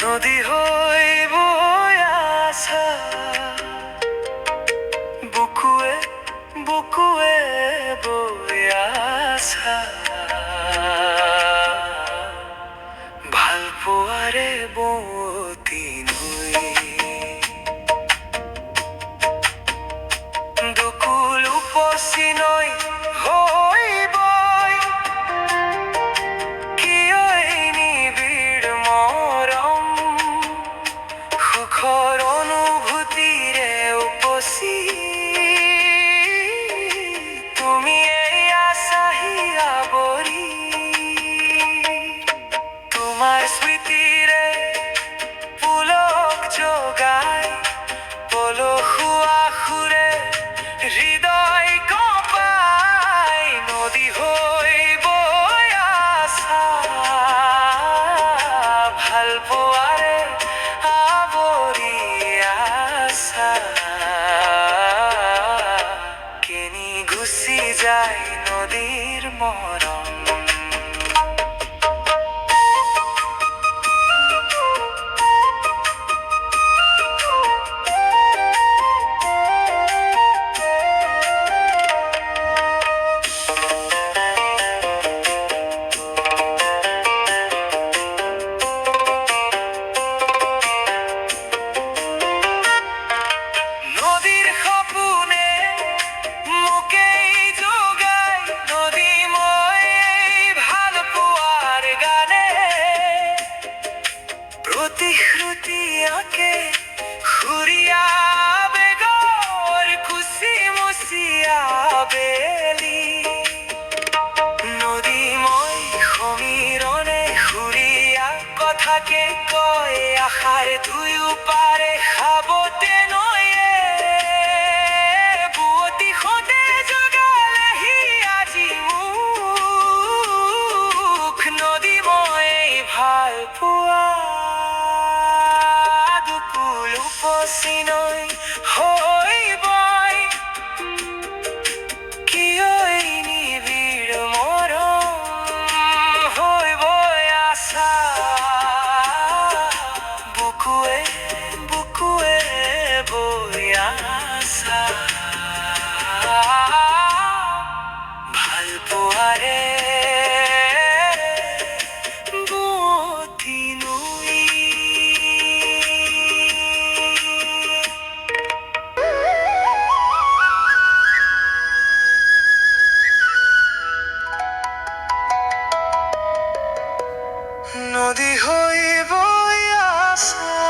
নদী হইব আসা বুকুয়ে বুকুয়ে বই আসা ভাল পোৱাৰে বতী নৈ দুকুল উপচি নৈ হইব কিয় এই নিবিড় মৰম সুখৰ অনুভূতিৰে উপচি তুমি এই আছাহি আৱৰি তোমাৰ স্মৃতিৰে পুলক জগাই পলসুৱা সুৰে হৃদয় কঁপাই নদী হৈ বৈ আসা ভাল পোৱাৰে আৱৰি আসা কেনি গুচি যায় নদীৰ মৰম নদীৰ সপোনে মোকেই যোগাই নদী মই ভাল পোৱাৰ গানে প্ৰতিশ্ৰুতি আঁকে সুৰীয়া বেগৰ কুচি মুচি আবেলি নদী মই সমীৰণে সুৰীয়া কথাকে কয় আশাৰ দুয়ো পাৰে খাবতে নয়ে বুৱতী সদে জগালেহি আজি মোক নদী মই ভাল পোৱা দুকুল উপচি নৈ হইব কিয় এই নিবিড় মৰম হইব আসা বুকুয়ে বুকুয়ে বৈ আসা ভাল পোৱাৰে বতী নৈ নদী হৈ বৈ আসা